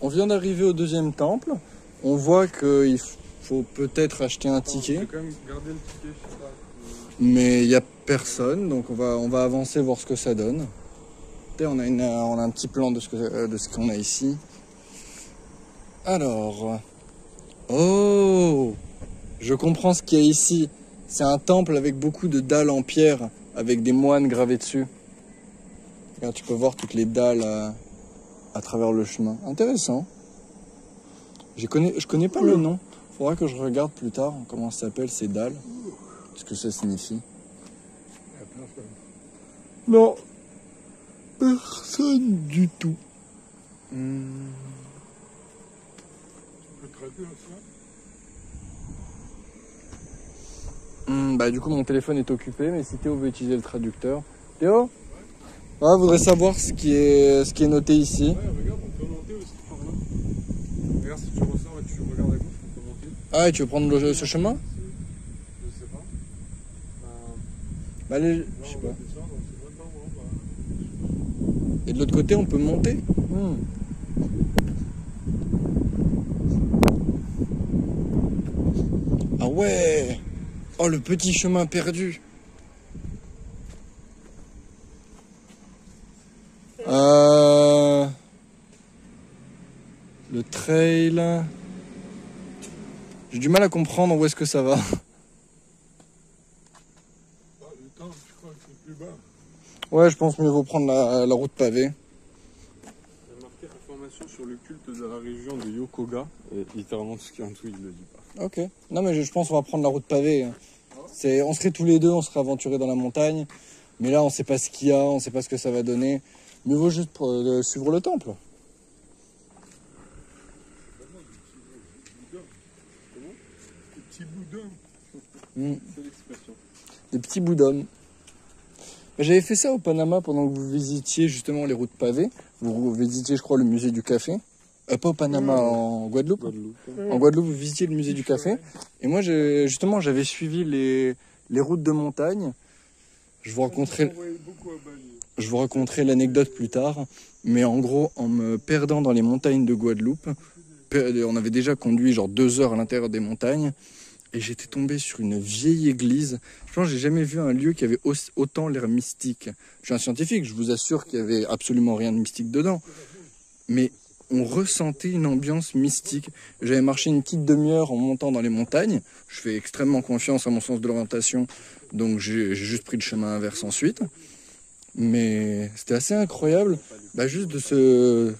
On vient d'arriver au deuxième temple. On voit qu'il faut peut-être acheter un ticket. Je vais quand même garder le ticket, je sais pas. Mais il n'y a personne, donc on va avancer, voir ce que ça donne. On a un petit plan de ce qu'on a ici. Alors... Oh! Je comprends ce qu'il y a ici. C'est un temple avec beaucoup de dalles en pierre, avec des moines gravés dessus. Regarde, tu peux voir toutes les dalles à travers le chemin. Intéressant. Je connais pas le nom. Faudra que je regarde plus tard comment ça s'appelle ces dalles. Ce que ça signifie. Non. Personne du tout. Bah du coup mon téléphone est occupé, mais si Théo veut utiliser le traducteur. Théo? Ouais, voudrait savoir ce qui est noté ici. Ouais, regarde, on peut monter aussi par là. Regarde, si tu ressors et tu regardes à gauche, on peut monter. Ah, et tu veux prendre ce chemin? Je sais pas. Bah allez, je sais pas. Et de l'autre côté, on peut monter. Ah ouais! Oh, le petit chemin perdu. Le trail. J'ai du mal à comprendre où est-ce que ça va. Ah, le temps, je crois que c'est plus bas. Ouais, je pense mieux vaut prendre la route pavée. Il y a marqué information sur le culte de la région de Yokoga. Et littéralement tout ce qui est en dessous, il le dit pas. Ok. Non, mais je pense qu'on va prendre la route pavée. On serait tous les deux, on serait aventurés dans la montagne. Mais là, on sait pas ce qu'il y a, on sait pas ce que ça va donner. Mieux vaut juste suivre le temple. Des petits bouts d'homme. C'est l'expression. Des petits bouts d'hommes. J'avais fait ça au Panama pendant que vous visitiez justement les routes pavées. Vous visitiez, je crois, le musée du café. Pas au Panama, en Guadeloupe. En Guadeloupe, vous visitiez le musée du café. Et moi, justement, j'avais suivi les routes de montagne. Je vous raconterai l'anecdote plus tard. Mais en gros, en me perdant dans les montagnes de Guadeloupe, on avait déjà conduit genre 2 heures à l'intérieur des montagnes. Et j'étais tombé sur une vieille église. Je pense que j'ai jamais vu un lieu qui avait autant l'air mystique. Je suis un scientifique, je vous assure qu'il y avait absolument rien de mystique dedans. Mais on ressentait une ambiance mystique. J'avais marché une petite demi-heure en montant dans les montagnes. Je fais extrêmement confiance à mon sens de l'orientation. Donc j'ai juste pris le chemin inverse ensuite. Mais c'était assez incroyable juste de se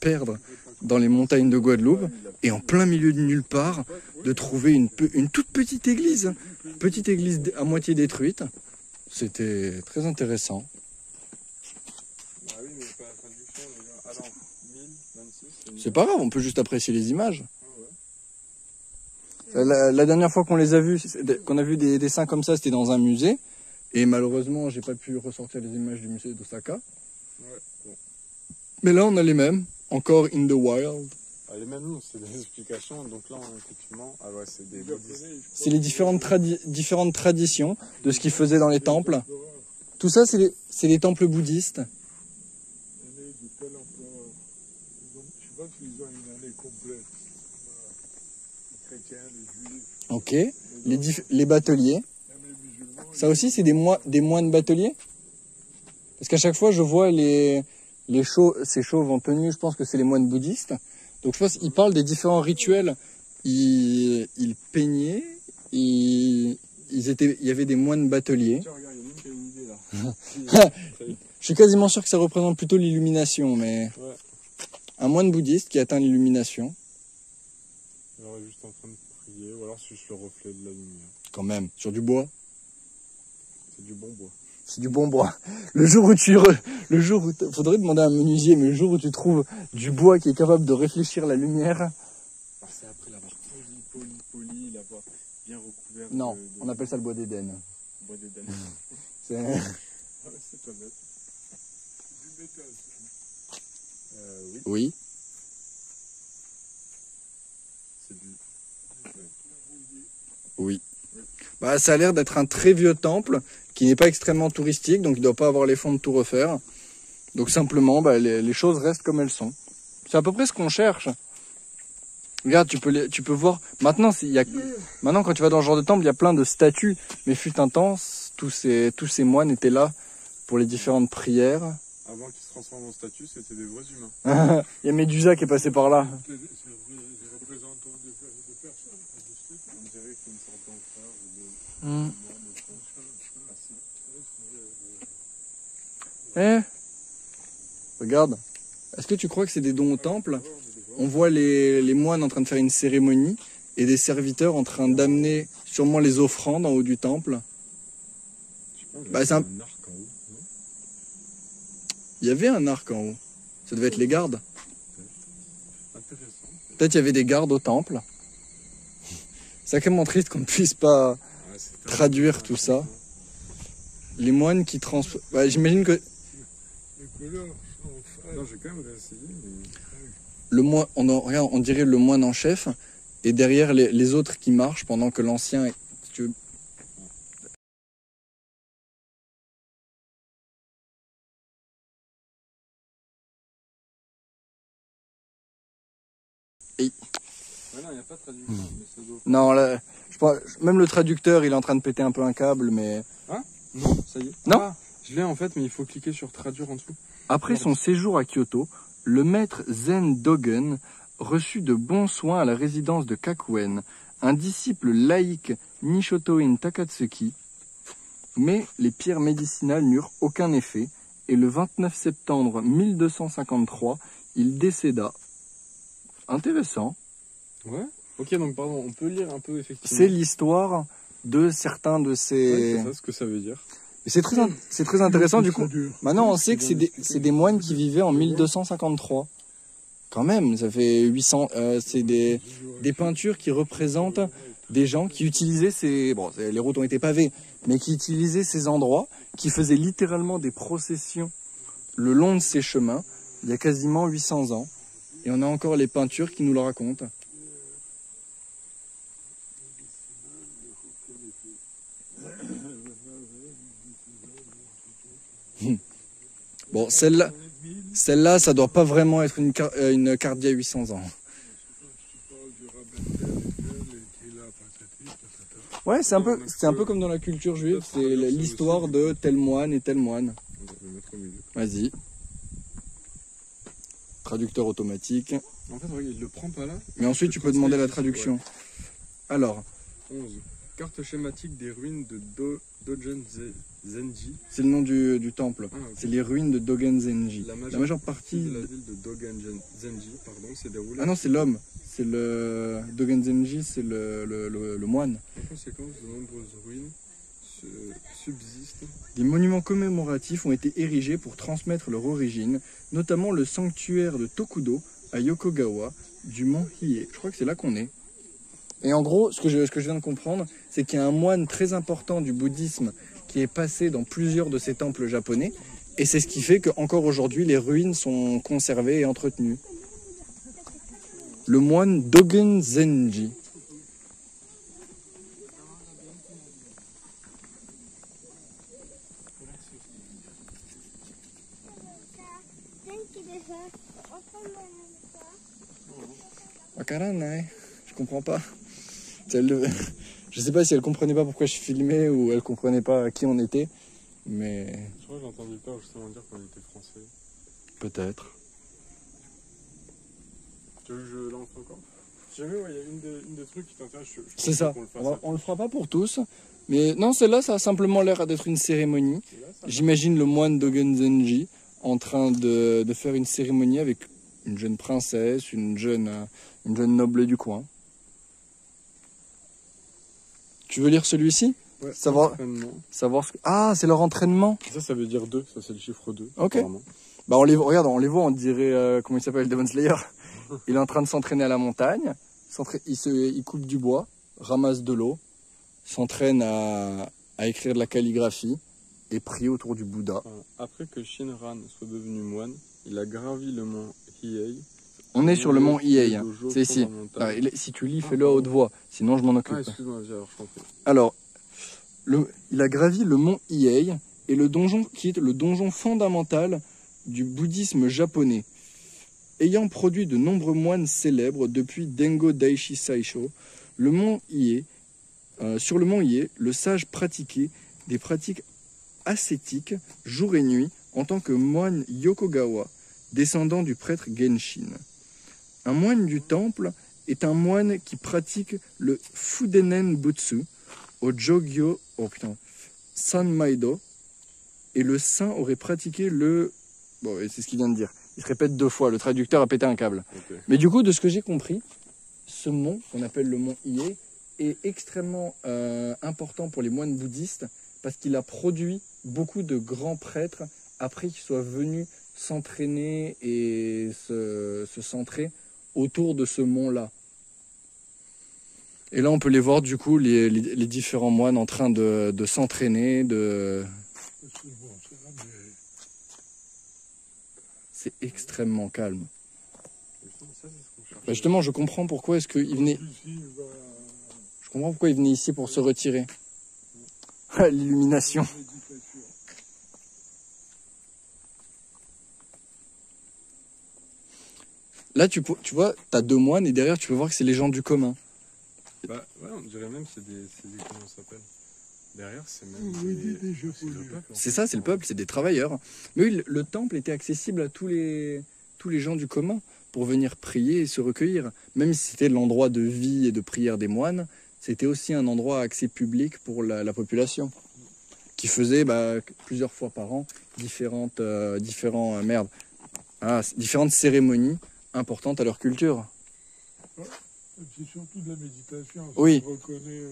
perdre dans les montagnes de Guadeloupe et en plein milieu de nulle part, de trouver une toute petite église à moitié détruite. C'était très intéressant. Ah oui, mais pas la traduction, les gars. Alors, 1026. C'est pas grave, on peut juste apprécier les images. La dernière fois qu'on les a vus, qu'on a vu des dessins comme ça, c'était dans un musée. Et malheureusement, j'ai pas pu ressortir les images du musée d'Osaka. Ouais, bon. Mais là, on a les mêmes. Encore in the wild. Ah, les mêmes noms, c'est des explications. Donc là, effectivement, ah ouais, c'est des bouddhistes. C'est les différentes traditions de ce qu'ils faisaient dans les temples. Tout ça, c'est les temples bouddhistes. Ok. Les bateliers. Ça aussi, c'est des moines bateliers. Parce qu'à chaque fois, je vois ces chauves en tenue, je pense que c'est les moines bouddhistes. Donc je pense qu'ils parlent des différents rituels. Ils peignaient, il y avait des moines bateliers. Tiens, regarde, il y a même qui a une idée là. Je suis quasiment sûr que ça représente plutôt l'illumination, mais Ouais. Un moine bouddhiste qui atteint l'illumination. Alors, juste en train de prier, ou alors c'est juste le reflet de la lumière. Quand même, sur du bois. C'est du bon bois. C'est du bon bois. Le jour où faudrait demander à un menuisier, mais le jour où tu trouves du bois qui est capable de réfléchir la lumière. Alors, c'est après l'avoir poli, l'avoir bien recouvert. Non, on appelle ça le bois d'Éden. Bois d'Éden. C'est C'est pas bête. Du métal. Oui. Oui. C'est du. Oui. Bah, ça a l'air d'être un très vieux temple qui n'est pas extrêmement touristique, donc il ne doit pas avoir les fonds de tout refaire. Donc simplement, les choses restent comme elles sont. C'est à peu près ce qu'on cherche. Regarde, tu peux voir. Maintenant, maintenant, quand tu vas dans ce genre de temple, il y a plein de statues. Mais fut un temps, tous ces moines étaient là pour les différentes prières. Avant qu'ils se transforment en statue, c'était des vrais humains. Il y a Médusa qui est passé par là. Les représentants de personnes. On dirait qu'il y a une sorte d'empereur ou de... Regarde. Est-ce que tu crois que c'est des dons au temple? On voit les moines en train de faire une cérémonie et des serviteurs en train d'amener sûrement les offrandes en haut du temple. Bah, c'est un arc en haut, non? Il y avait un arc en haut. Ça devait être les gardes. Intéressant. Peut-être il y avait des gardes au temple. Sacrément triste qu'on ne puisse pas Ouais, traduire tout ça. Les moines qui bah, j'imagine que Les couleurs sont fades. Non, j'ai quand même réessayé, mais... le moine, regarde, on dirait le moine en chef, et derrière les autres qui marchent pendant que l'ancien... Si tu veux. Et... Ouais, non, il n'y a pas de traduction, mais ça doit... Non, là, même le traducteur, il est en train de péter un peu un câble, mais... Non, ça y est. Non. Ah, je l'ai en fait, mais il faut cliquer sur traduire en dessous. Après son séjour à Kyoto, le maître Zen Dogen reçut de bons soins à la résidence de Kakuen, un disciple laïque Nishotoin Takatsuki, mais les pierres médicinales n'eurent aucun effet, et le 29 septembre 1253, il décéda. Intéressant. Ouais. Ok, donc pardon, on peut lire un peu effectivement. C'est l'histoire de certains de ces... Ouais, c'est ça ce que ça veut dire. Et c'est très intéressant du coup. Maintenant, on sait que c'est des moines qui vivaient en 1253. Quand même, ça fait 800... c'est des peintures qui représentent des gens qui utilisaient ces... Bon, les routes ont été pavées, mais qui utilisaient ces endroits, qui faisaient littéralement des processions le long de ces chemins, il y a quasiment 800 ans. Et on a encore les peintures qui nous le racontent. Bon, celle-là, ça doit pas vraiment être une carte d'il y a 800 ans. Ouais, c'est un peu comme dans la culture juive, c'est l'histoire de tel moine et tel moine. On va le mettre au milieu. Vas-y. Traducteur automatique. En fait, regarde, il le prend pas là. Mais ensuite, tu peux demander la traduction. Ouais. Alors, 11. Carte schématique des ruines de Dogen Zenji. c'est le nom du temple. Ah, ok. C'est les ruines de Dogen Zenji. La La majeure partie... de la ville de Dogen Zenji, pardon, s'est déroulée. Ah non, c'est l'homme. C'est le Dogen Zenji, c'est le moine. En conséquence, de nombreuses ruines subsistent. Des monuments commémoratifs ont été érigés pour transmettre leur origine, notamment le sanctuaire de Tokudo à Yokogawa du mont Hiei. Je crois que c'est là qu'on est. Et en gros, ce que je viens de comprendre, c'est qu'il y a un moine très important du bouddhisme qui est passé dans plusieurs de ces temples japonais. Et c'est ce qui fait qu'encore aujourd'hui, les ruines sont conservées et entretenues. Le moine Dogen Zenji. Wakaranai. Je comprends pas. Je sais pas si elle comprenait pas pourquoi je filmais ou elle comprenait pas qui on était, mais Je crois que j'ai entendu le père justement dire qu'on était français. peut-être. Tu veux que je lance encore? Si jamais il y a une des trucs qui t'intéresse, je C'est ça. qu'on le fasse. On le fera pas pour tous, mais non, celle-là, ça a simplement l'air d'être une cérémonie. Et là, ça J'imagine le moine Dogen Zenji en train de faire une cérémonie avec une jeune princesse, une jeune noble du coin. Tu veux lire celui-ci? Ouais, savoir ce que... Ah, c'est leur entraînement. Ça veut dire 2, ça c'est le chiffre 2. Ok. Apparemment. Bah on les voit, on dirait, comment il s'appelle, Demon Slayer. Il est en train de s'entraîner à la montagne, il coupe du bois, ramasse de l'eau, s'entraîne à écrire de la calligraphie et prier autour du Bouddha. Enfin, après que Shinran soit devenu moine, il a gravi le mont Hiei. On est sur le mont Hiei, Le hein. dojo C'est ici. fondamental. Si tu lis, fais-le à haute voix, sinon je m'en occupe. Ah, excuse-moi, alors je t'en prie. Alors, il a gravi le mont Hiei et le donjon qui est le donjon fondamental du bouddhisme japonais. Ayant produit de nombreux moines célèbres depuis Dengo Daishi Saisho, le mont Hiei, sur le mont Hiei, le sage pratiquait des pratiques ascétiques jour et nuit en tant que moine Yokogawa, descendant du prêtre Genshin. Un moine du temple est un moine qui pratique le Fudenen Butsu au Jogyo Sanmaido, et le saint aurait pratiqué le... Bon, c'est ce qu'il vient de dire. Il se répète 2 fois, le traducteur a pété un câble. Ok. Mais du coup, de ce que j'ai compris, ce mont, qu'on appelle le mont Hiei, est extrêmement important pour les moines bouddhistes parce qu'il a produit beaucoup de grands prêtres après qu'ils soient venus s'entraîner et se centrer autour de ce mont-là. Et là, on peut les voir, du coup, les différents moines en train de s'entraîner, C'est bon, ça, mais C'est extrêmement calme. Justement, ça, c'est ce qu'on cherche. Bah justement, je comprends pourquoi est-ce qu'il venait... ici, va... Je comprends pourquoi il venait ici pour se retirer. L'illumination. méditation. Là, tu vois, t'as 2 moines et derrière, tu peux voir que c'est les gens du commun. Bah, ouais, on dirait même que c'est des. Comment ça s'appelle? Derrière, c'est même. Oui, des jeux c'est le pollués. peuple. en C'est fait. ça, c'est le peuple, c'est des travailleurs. Mais oui, le temple était accessible à tous les gens du commun pour venir prier et se recueillir. Même si c'était l'endroit de vie et de prière des moines, c'était aussi un endroit à accès public pour la population, qui faisait plusieurs fois par an différentes cérémonies importantes à leur culture. C'est surtout de la méditation. Oui. On reconnaît,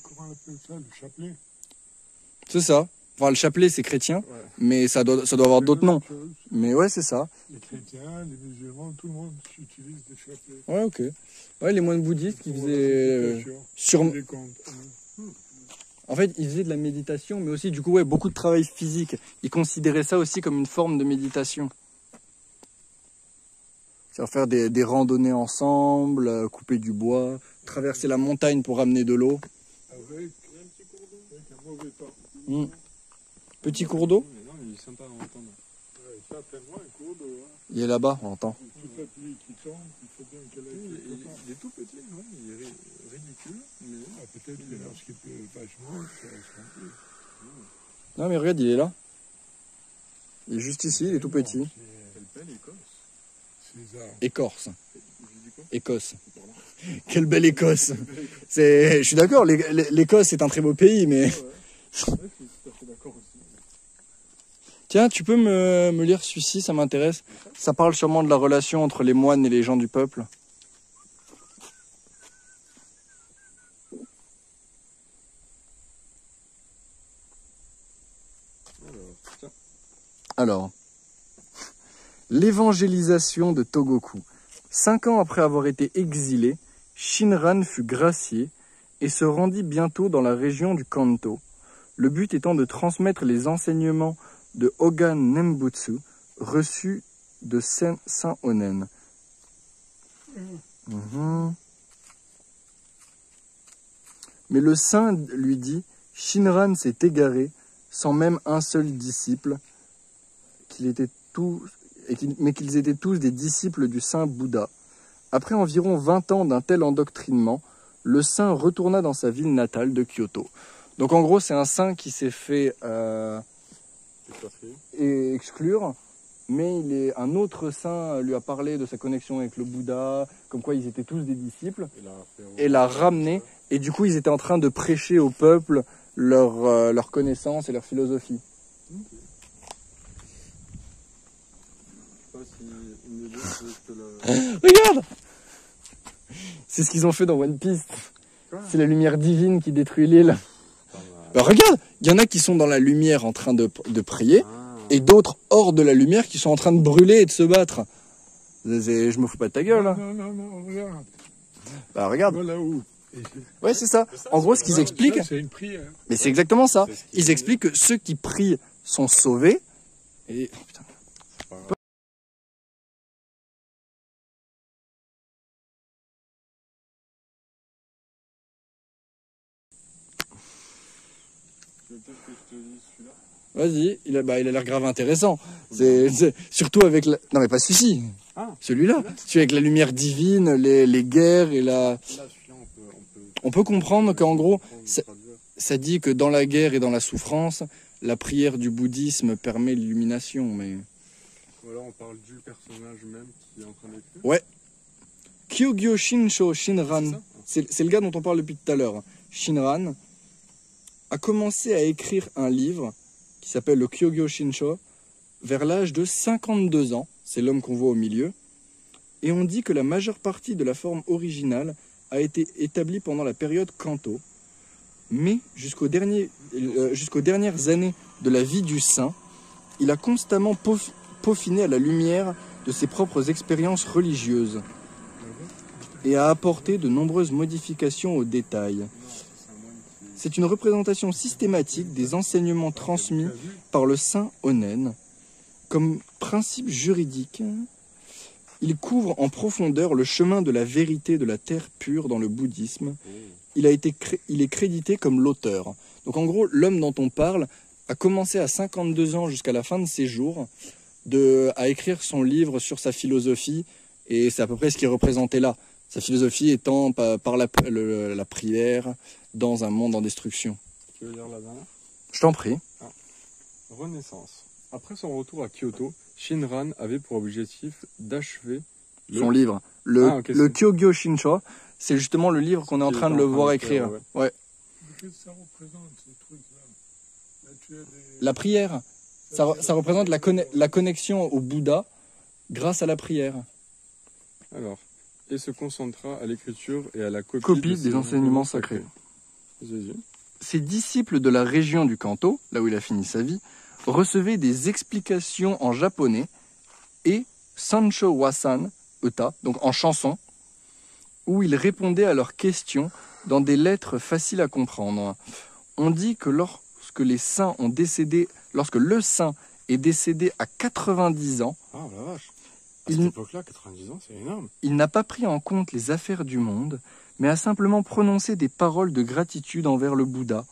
comment on appelle ça, le chapelet. C'est ça. Enfin, le chapelet, c'est chrétien, Ouais. mais ça doit avoir C'est d'autres la noms. même chose. Mais ouais, c'est ça. Les chrétiens, les musulmans, tout le monde utilise des chapelets. Ouais, ok. Ouais, les moines bouddhistes qui Pour la faisaient... méditation, sur... des comptes. En fait, ils faisaient de la méditation, mais aussi, du coup, ouais, beaucoup de travail physique. Ils considéraient ça aussi comme une forme de méditation. C'est-à-dire faire des randonnées ensemble, couper du bois, traverser la montagne pour ramener de l'eau. Avec un mauvais temps. Hmm. Petit cours d'eau, Mais non, il est sympa à entendre. Ouais, certainement un cours d'eau. Hein. il est là-bas, on entend. Toute la pluie qui tombe, il faut bien qu'elle aille quelque part. Il est tout petit, ouais, il est ridicule. Mais... Ah, peut-être que lorsqu'il pleut vachement, ça se remplit. Non, mais regarde, il est là. Il est juste ici, il est tout petit. Quelle belle Écosse. César. Écorce. J'ai dit quoi? Écosse. Quelle belle Écosse. Je suis d'accord, l'Écosse est un très beau pays, mais... Ouais, je suis tout à fait d'accord aussi. Tiens, tu peux me lire celui-ci, ça m'intéresse. Ça parle sûrement de la relation entre les moines et les gens du peuple. Alors, l'évangélisation de Togoku. 5 ans après avoir été exilé, Shinran fut gracié et se rendit bientôt dans la région du Kanto, le but étant de transmettre les enseignements de Hogan Nembutsu reçus de Saint Onen. Mais le saint lui dit, Shinran s'est égaré sans même un seul disciple, mais qu'ils étaient tous des disciples du saint Bouddha. Après environ 20 ans d'un tel endoctrinement, le saint retourna dans sa ville natale de Kyoto. Donc en gros, c'est un saint qui s'est fait exclure, mais un autre saint lui a parlé de sa connexion avec le Bouddha, comme quoi ils étaient tous des disciples, et l'a ramené, et du coup ils étaient en train de prêcher au peuple leur connaissance et leur philosophie. Regarde! C'est ce qu'ils ont fait dans One Piece. C'est la lumière divine qui détruit l'île. Regarde, il y en a qui sont dans la lumière en train de prier, et d'autres hors de la lumière qui sont en train de brûler et de se battre. Je me fous pas de ta gueule, là. Non, regarde. Bah regarde. Voilà où. Ouais, c'est ça. En gros, ce qu'ils expliquent, C'est une prière. mais c'est exactement ça. Ils expliquent que ceux qui prient sont sauvés. Et... Oh, putain. Tu veux peut-être que je te dise celui-là? Vas-y, il a l'air grave intéressant. Surtout avec la... Non mais pas celui-ci. Ah, Celui-là. Celui avec la lumière divine, les guerres et la... là, celui-là, On peut comprendre qu'en gros, on peut traduire. ça dit que dans la guerre et dans la souffrance, la prière du bouddhisme permet l'illumination. Mais... Voilà, on parle du personnage même qui est en train d'écrire. Ouais. Kyogyo Shinsho C'est Shinran, ça c'est le gars dont on parle depuis tout à l'heure. Shinran a commencé à écrire un livre qui s'appelle le Kyogyo Shinsho vers l'âge de 52 ans. C'est l'homme qu'on voit au milieu. Et on dit que la majeure partie de la forme originale a été établie pendant la période Kanto. Mais jusqu'aux dernières années de la vie du saint, il a constamment peaufiné à la lumière de ses propres expériences religieuses et a apporté de nombreuses modifications aux détails. C'est une représentation systématique des enseignements transmis par le saint Honen. Comme principe juridique, il couvre en profondeur le chemin de la vérité de la terre pure dans le bouddhisme. Il est crédité comme l'auteur. Donc en gros, l'homme dont on parle a commencé à 52 ans jusqu'à la fin de ses jours à écrire son livre sur sa philosophie, et c'est à peu près ce qui est représenté là. Sa philosophie étant par la prière dans un monde en destruction. Tu veux lire la dernière? Je t'en prie. Renaissance. Après son retour à Kyoto, Shinran avait pour objectif d'achever Son livre. Le c'est- Kyogyo Shinsho, c'est justement le livre qu'on est en Qu'il train de est le en train voir d'écrire, écrire. Ouais. Qu'est-ce que ça représente, ces trucs-là? Là, tu as des... La prière, ça représente la connexion au Bouddha grâce à la prière. Alors, et se concentra à l'écriture et à la Copie de des ses enseignements sacrés. Jésus. Ses disciples de la région du Kanto, là où il a fini sa vie, recevaient des explications en japonais et Sancho Wasan, Uta, donc en chanson, où il répondait à leurs questions dans des lettres faciles à comprendre. On dit que lorsque le saint est décédé à 90 ans, Ah la vache. À Il- cette époque-là, 90 ans, c'est énorme. il n'a pas pris en compte les affaires du monde, mais a simplement prononcé des paroles de gratitude envers le Bouddha.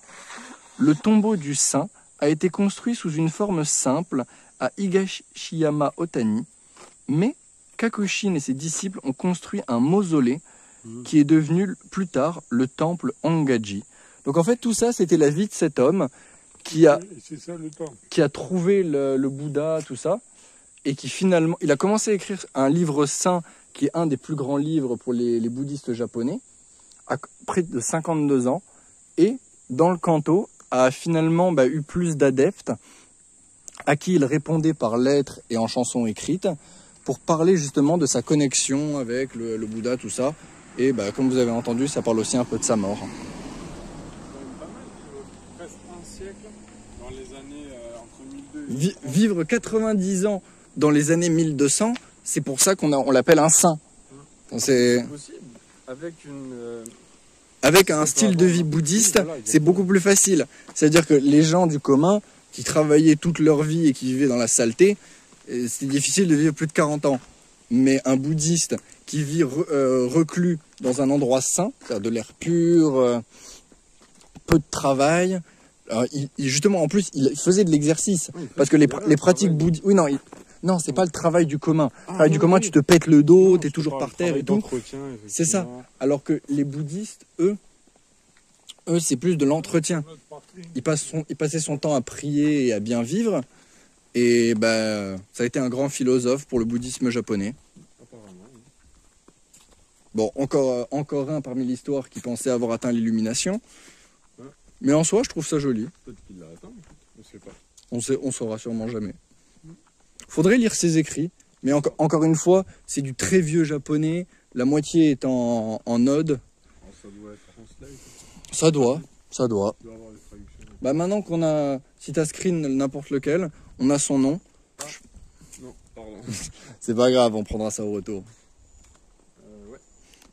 Le tombeau du saint a été construit sous une forme simple à Higashiyama Otani, mais Kakushin et ses disciples ont construit un mausolée qui est devenu plus tard le temple Ongaji. Donc en fait tout ça c'était la vie de cet homme qui a Et c'est ça le temps. trouvé le Bouddha, tout ça, et qui finalement, il a commencé à écrire un livre saint qui est un des plus grands livres pour les bouddhistes japonais, à près de 52 ans, et dans le Kanto, a finalement eu plus d'adeptes, à qui il répondait par lettres et en chansons écrites, pour parler justement de sa connexion avec le Bouddha, tout ça, et comme vous avez entendu, ça parle aussi un peu de sa mort. C'est quand même pas mal de vivre presque un siècle dans les années entre 1200 et Vivre 90 ans dans les années 1200, c'est pour ça on l'appelle un saint. C'est possible avec une avec un c'est style pas de bon, vie hein. bouddhiste, Oui, voilà, c'est beaucoup plus facile. C'est-à-dire que les gens du commun qui travaillaient toute leur vie et qui vivaient dans la saleté, c'est difficile de vivre plus de 40 ans. Mais un bouddhiste qui vit reclus dans un endroit sain, c'est-à-dire de l'air pur, peu de travail, justement en plus il faisait de l'exercice. Oui, Parce que les voilà, pratiques travail. bouddhistes... Oui, non, c'est pas le travail du commun. Le Ah, travail du oui, commun, oui. tu te pètes le dos, Non, t'es je toujours parle par terre et tout. d'entretien, C'est ça. effectivement. Alors que les bouddhistes, eux c'est plus de l'entretien. Notre patrie. Il passait son temps à prier et à bien vivre. Et ça a été un grand philosophe pour le bouddhisme japonais. Apparemment, oui. Bon, encore un parmi l'histoire qui pensait avoir atteint l'illumination. Ouais. Mais en soi, je trouve ça joli. Peut-être qu'il l'a atteint, écoute, on sait pas. On saura sûrement jamais. Faudrait lire ses écrits. Mais encore une fois, c'est du très vieux japonais. La moitié est en ode. Alors, ça doit être translate. Ça doit. Il doit y avoir les traductions. Maintenant qu'on a, si t'as screen n'importe lequel, on a son nom. Non, pardon. C'est pas grave, on prendra ça au retour. Ouais.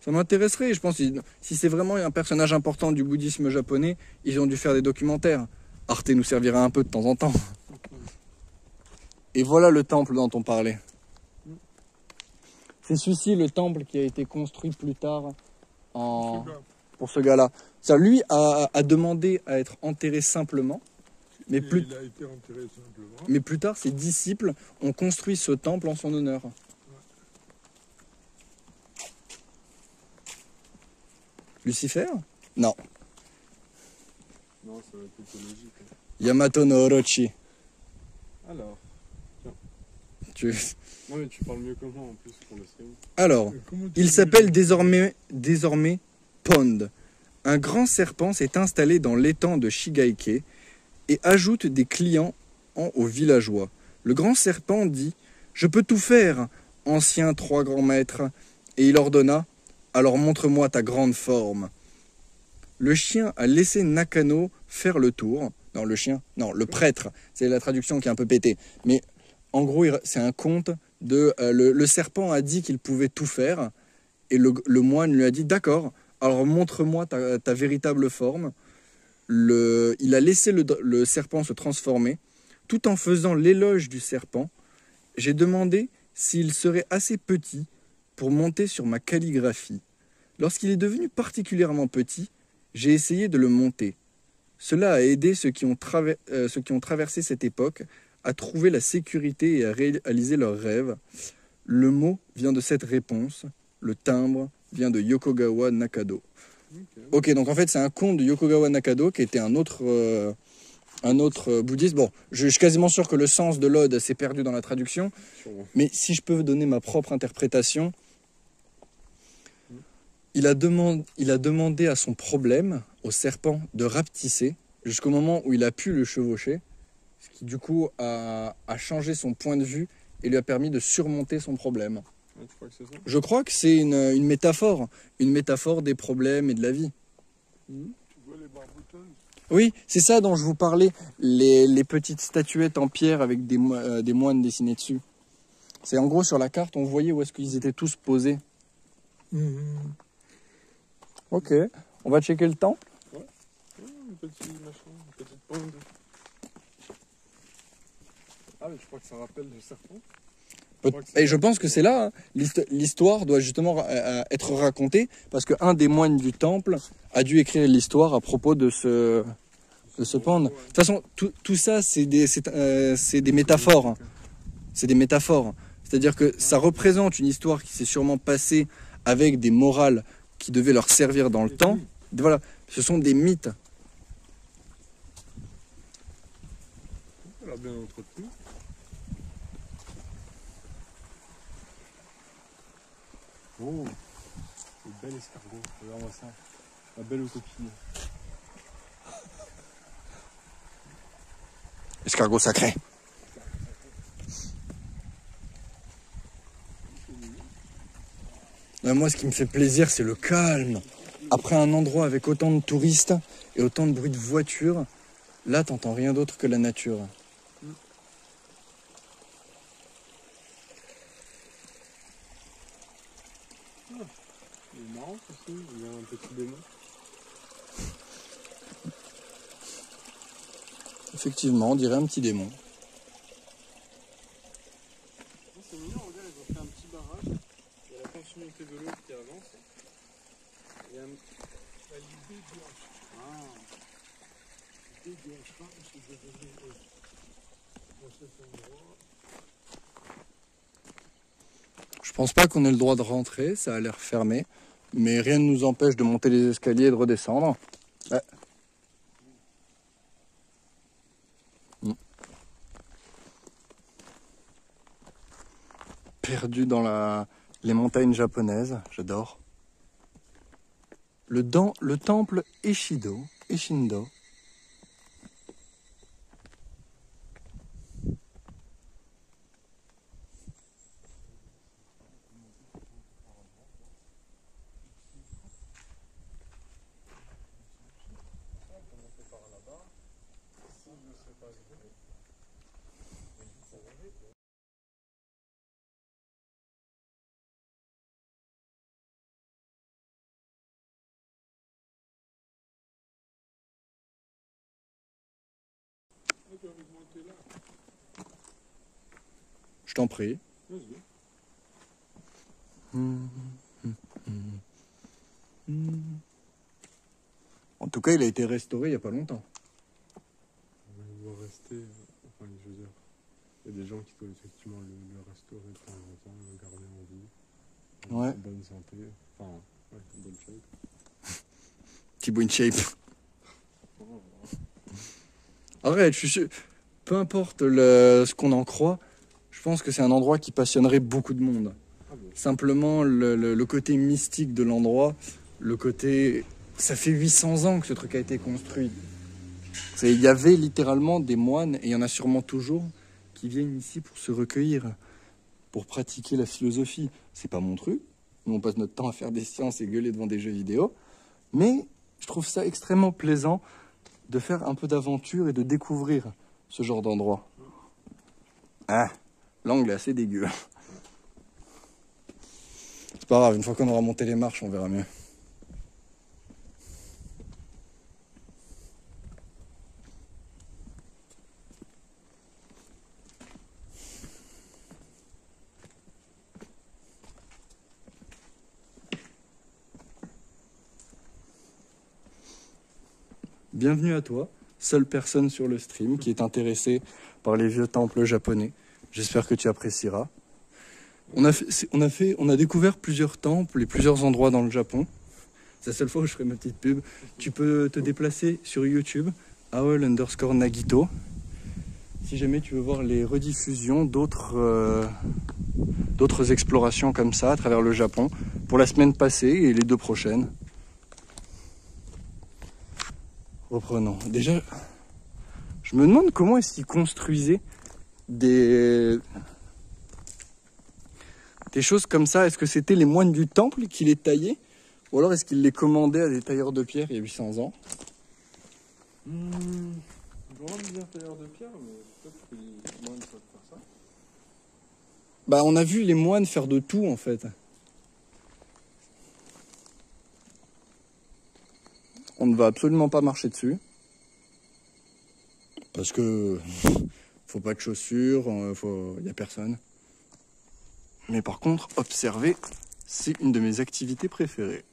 Ça m'intéresserait, je pense, si c'est vraiment un personnage important du bouddhisme japonais, ils ont dû faire des documentaires. Arte nous servira un peu de temps en temps. Et voilà le temple dont on parlait. C'est celui-ci, le temple qui a été construit plus tard pour ce gars-là. Ça, lui a demandé à être enterré simplement. Mais Et plus, il a été enterré simplement. mais plus tard, ses disciples ont construit ce temple en son honneur. Lucifer? Non. Non, ça va être écologique. Hein. Yamato no Orochi. Alors. Tu... Non, mais tu parles mieux que moi en plus pour le stream. Alors, Comment tu il veux s'appelle le- désormais Pond. Un grand serpent s'est installé dans l'étang de Shigaike et ajoute des clients aux villageois. Le grand serpent dit « Je peux tout faire, ancien trois grands maîtres », et il ordonna « Alors montre-moi ta grande forme ». Le chien a laissé Nakano faire le tour. Non, le chien, non, le prêtre, c'est la traduction qui est un peu pétée. Mais en gros, c'est un conte de... le serpent a dit qu'il pouvait tout faire, et le moine lui a dit « D'accord, alors montre-moi ta véritable forme ». Il a laissé le serpent se transformer, tout en faisant l'éloge du serpent. J'ai demandé s'il serait assez petit pour monter sur ma calligraphie. Lorsqu'il est devenu particulièrement petit, j'ai essayé de le monter. Cela a aidé ceux qui ont traversé cette époque à trouver la sécurité et à réaliser leurs rêves. Le mot vient de cette réponse, le timbre vient de Yokogawa Nakado. Ok, donc en fait c'est un conte de Yokogawa Nakado qui était un autre bouddhiste. Bon, je suis quasiment sûr que le sens de l'ode s'est perdu dans la traduction, Sûrement. mais si je peux donner ma propre interprétation, il a demandé à son problème, au serpent, de rapetisser jusqu'au moment où il a pu le chevaucher, ce qui du coup a changé son point de vue et lui a permis de surmonter son problème. Ah, tu crois que c'est ça? Je crois que c'est une métaphore des problèmes et de la vie. Tu vois les barboutons? Oui, c'est ça dont je vous parlais, les petites statuettes en pierre avec des moines dessinés dessus. C'est en gros sur la carte, on voyait où est-ce qu'ils étaient tous posés. Ok, on va checker le temps. Oh, un petit machin, une petite pande. Ah, mais je crois que ça rappelle le serpent. Et je pense que c'est là, hein, l'histoire doit justement être racontée, parce qu'un des moines du temple a dû écrire l'histoire à propos de ce panda. De toute façon, tout ça, c'est des métaphores. C'est des métaphores. C'est-à-dire que ça représente une histoire qui s'est sûrement passée avec des morales qui devaient leur servir dans le temps. Voilà, ce sont des mythes. Elle a bien entretenu. Oh, le bel escargot. Regarde-moi ça. La belle coquille. Escargot sacré. Moi, ce qui me fait plaisir, c'est le calme. Après un endroit avec autant de touristes et autant de bruit de voitures, là, t'entends rien d'autre que la nature. Il est marrant aussi, il y a un petit démon. Effectivement, on dirait un petit démon. C'est mignon, regarde, ils ont fait un petit barrage. Il y a la continuité de l'eau qui avance. Il y a un... L'idée du ashram, c'est de venir dans cet endroit. Je pense pas qu'on ait le droit de rentrer, ça a l'air fermé. Mais rien ne nous empêche de monter les escaliers et de redescendre. Ouais. Perdu dans les montagnes japonaises, j'adore. Le temple Eshindo. Je t'en prie. Vas-y. En tout cas, il a été restauré il n'y a pas longtemps. On va voir Enfin, ouais, bonne shape. Thibaut in shape. Arrête, je suis sûr. Peu importe ce qu'on en croit, je pense que c'est un endroit qui passionnerait beaucoup de monde. Ah bon. Simplement, le côté mystique de l'endroit, le côté... Ça fait 800 ans que ce truc a été construit. Il y avait littéralement des moines, et il y en a sûrement toujours, qui viennent ici pour se recueillir, pour pratiquer la philosophie. C'est pas mon truc. Nous, on passe notre temps à faire des sciences et gueuler devant des jeux vidéo. Mais je trouve ça extrêmement plaisant de faire un peu d'aventure et de découvrir ce genre d'endroit. Ah, l'angle est assez dégueu. C'est pas grave, une fois qu'on aura monté les marches, on verra mieux. Bienvenue à toi, seule personne sur le stream qui est intéressée par les vieux temples japonais. J'espère que tu apprécieras. On a découvert plusieurs temples et plusieurs endroits dans le Japon. C'est la seule fois où je ferai ma petite pub. Tu peux te déplacer sur YouTube, Aol_Nagito. Si jamais tu veux voir les rediffusions d'autres explorations comme ça à travers le Japon, pour la semaine passée et les 2 prochaines. Reprenons. Déjà, je me demande comment est-ce qu'ils construisaient des choses comme ça. Est-ce que c'était les moines du temple qui les taillaient? Ou alors est-ce qu'ils les commandaient à des tailleurs de pierre il y a 800 ans? Je vais me dire tailleur de pierre, mais peut-être que les moines savent faire ça. Bah, on a vu les moines faire de tout en fait. On ne va absolument pas marcher dessus. Parce que faut pas de chaussures, il n'y a personne. Mais par contre, observer, c'est une de mes activités préférées.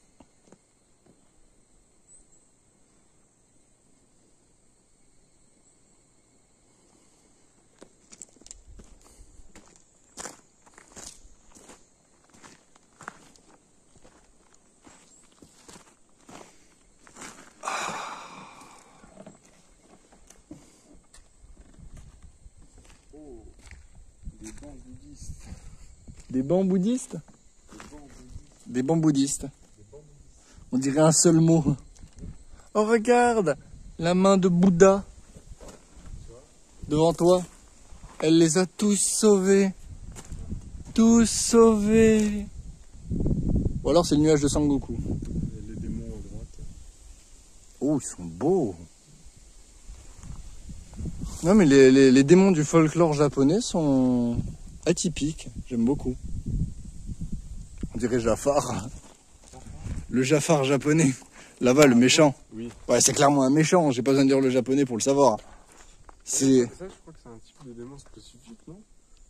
Des bancs bouddhistes. Des bancs bouddhistes? Des bancs bouddhistes. On dirait un seul mot. Oh regarde, la main de Bouddha. Devant toi. Elle les a tous sauvés. Tous sauvés. Ou alors c'est le nuage de Sangoku. Les démons à droite. Oh, ils sont beaux. Non mais les démons du folklore japonais sont atypiques. J'aime beaucoup. On dirait Jafar. Le Jafar japonais. Là-bas, le méchant. Oui. Ouais, c'est clairement un méchant. J'ai pas besoin de dire le japonais pour le savoir. C'est... Ça, je crois que c'est un type de démon spécifique, non?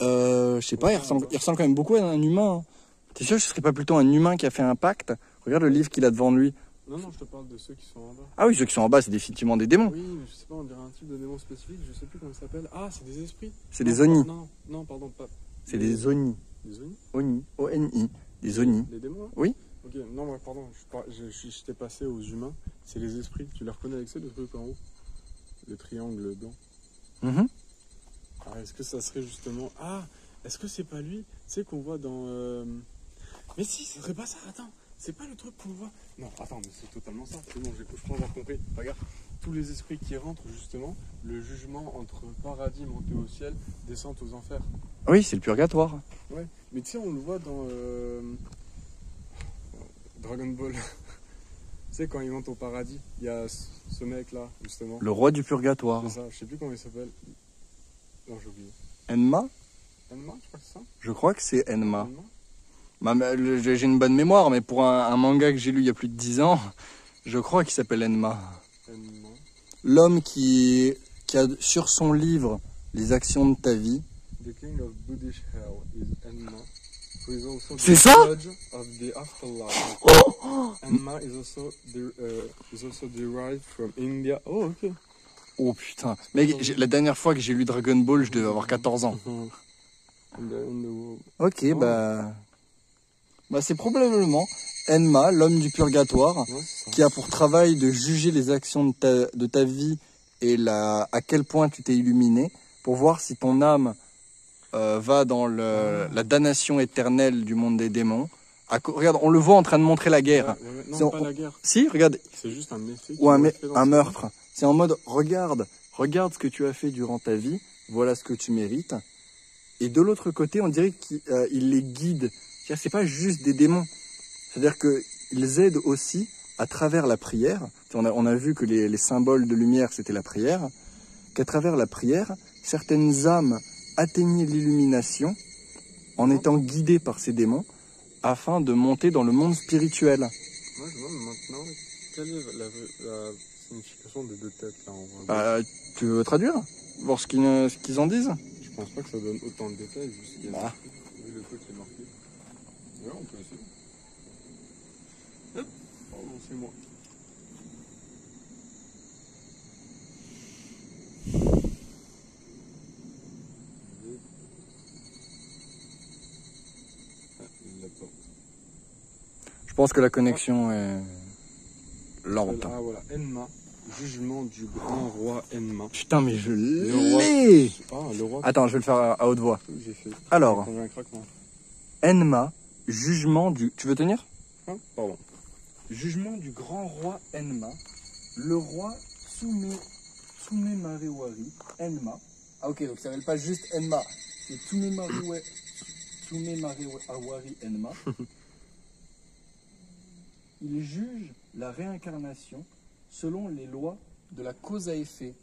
Je sais pas, il ressemble quand même beaucoup à un humain. T'es sûr que ce serait pas plutôt un humain qui a fait un pacte? Regarde le livre qu'il a devant lui. Non, je te parle de ceux qui sont en bas. Ah oui, ceux qui sont en bas, c'est définitivement des démons. Oui, mais je sais pas, on dirait un type de démon spécifique, je sais plus comment ça s'appelle. Ah, c'est des esprits. C'est des oni. Non, pardon, pas. C'est des oni. Des oni? Oni. O-N-I. Des oni. Les démons, hein? Oui. Ok, non, ouais, pardon, je t'ai passé aux humains. C'est les esprits. Tu les reconnais avec ça, le truc en haut? Le triangle blanc. Mhm. Ah, est-ce que ça serait justement... Ah, est-ce que c'est pas lui? Tu sais qu'on voit dans... Mais si, ce serait pas ça, attends. C'est pas le truc qu'on voit. Non, attends, mais c'est totalement ça. C'est bon, je crois avoir compris. Regarde, tous les esprits qui rentrent, justement, le jugement entre paradis monté au ciel, descente aux enfers. Oui, c'est le purgatoire. Ouais, mais tu sais, on le voit dans Dragon Ball. Tu sais, quand il monte au paradis, il y a ce mec-là, justement. Le roi du purgatoire. C'est ça, je sais plus comment il s'appelle. Non, j'ai oublié. Enma? Enma, je crois que c'est ça. Je crois que c'est Enma. Enma. J'ai une bonne mémoire, mais pour un manga que j'ai lu il y a plus de 10 ans, je crois qu'il s'appelle Enma. Enma. L'homme qui a sur son livre les actions de ta vie. The king of Buddhist hell is Enma, who is also C'est the ça? judge of the afterlife. Oh, Enma is also derived from India. Oh, ok. oh putain. Mec, la dernière fois que j'ai lu Dragon Ball, je devais avoir 14 ans. In the world. Ok, bah... Bah, c'est probablement Enma, l'homme du purgatoire, Ouais, c'est ça. qui a pour travail de juger les actions de ta vie et à quel point tu t'es illuminé, pour voir si ton âme va dans la damnation éternelle du monde des démons. Regarde, on le voit en train de montrer la guerre. Ouais, ouais, C'est non, en- pas la guerre. Si, regarde, C'est juste un méfait. ou un, qu'il a fait dans un ce meurtre. C'est en mode, regarde ce que tu as fait durant ta vie, voilà ce que tu mérites. Et de l'autre côté, on dirait qu'il les guide. C'est-à-dire, c'est pas juste des démons. C'est-à-dire qu'ils aident aussi à travers la prière. On a vu que les symboles de lumière, c'était la prière. Qu'à travers la prière, certaines âmes atteignaient l'illumination en étant guidées par ces démons afin de monter dans le monde spirituel. Moi, je vois maintenant, quelle est la signification des deux têtes là en vrai. Bah, tu veux traduire? Voir ce qu'ils en disent? Je pense pas que ça donne autant de détails, juste qu'il y a Bah. vu le truc qui est marqué. Ouais, on peut essayer. Hop, pardon, c'est moi. Ah, il l'a pas. Je pense que la connexion est lente. Ah voilà, Enma, jugement du grand roi Enma. Putain, mais je Le roi. l'ai! Ah, le roi. Attends, je vais le faire à haute voix. J'ai fait. Alors, J'ai entendu un craquement. Enma, jugement du... Tu veux tenir? Ah, pardon. Jugement du grand roi Enma, le roi Tsumemarewari Enma. Ah ok, donc ça s'appelle pas juste Enma, c'est Tsumemarewari Enma. Il juge la réincarnation selon les lois de la cause à effet.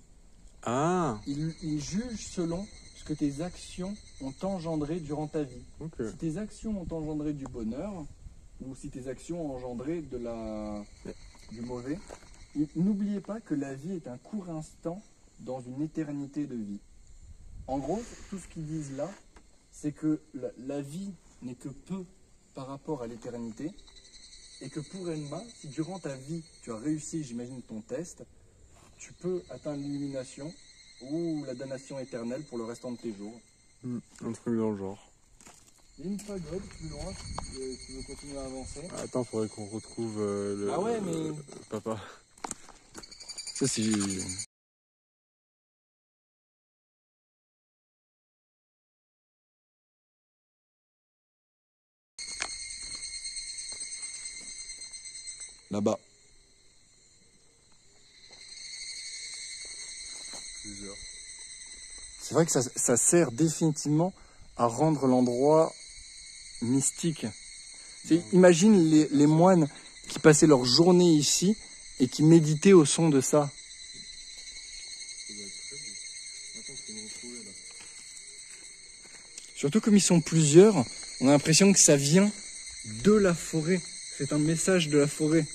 Ah, Il juge selon ce que tes actions ont engendré durant ta vie. ok. Si tes actions ont engendré du bonheur, ou si tes actions ont engendré du mauvais, n'oubliez pas que la vie est un court instant dans une éternité de vie. En gros, tout ce qu'ils disent là, c'est que la vie n'est que peu par rapport à l'éternité, et que pour Enma, si durant ta vie, tu as réussi, j'imagine, ton test, tu peux atteindre l'illumination ou la damnation éternelle pour le restant de tes jours. Un truc dans le genre. Il y a une pagode plus loin, tu veux continuer à avancer. Attends, faudrait qu'on retrouve Ah ouais, mais... papa. Ça, c'est... Là-bas. Plusieurs. C'est vrai que ça sert définitivement à rendre l'endroit mystique. Imagine les moines qui passaient leur journée ici et qui méditaient au son de ça. Ça doit être très beau. Attends, je peux me retrouver là. Surtout comme ils sont plusieurs, on a l'impression que ça vient de la forêt. C'est un message de la forêt.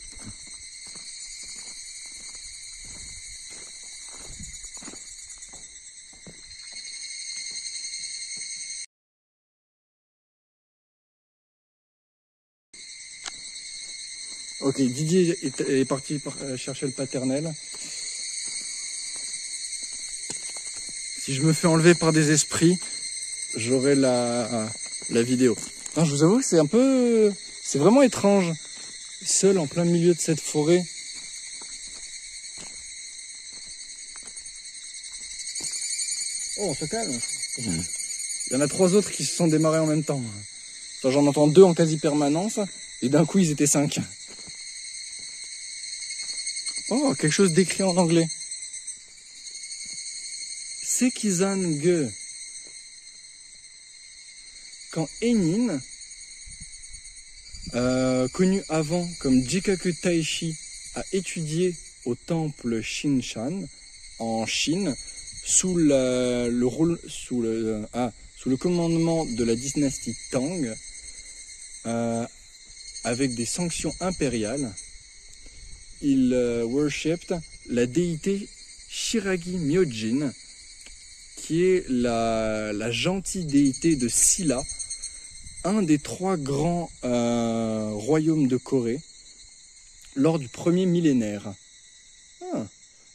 Ok, Didier est parti chercher le paternel. Si je me fais enlever par des esprits, j'aurai la vidéo. Non, je vous avoue que c'est un peu... C'est vraiment étrange. Seul en plein milieu de cette forêt. Oh, on se calme. Il y en a 3 autres qui se sont démarrés en même temps. Enfin, j'en entends 2 en quasi-permanence. Et d'un coup, ils étaient 5. Oh, quelque chose d'écrit en anglais. Sekizan-ge. Quand Enin, connu avant comme Jikaku Taishi, a étudié au temple Shinshan en Chine sous le commandement de la dynastie Tang, avec des sanctions impériales, il worshipped la déité Shiragi Myojin, qui est la gentille déité de Silla, un des 3 grands royaumes de Corée, lors du premier millénaire. Ah.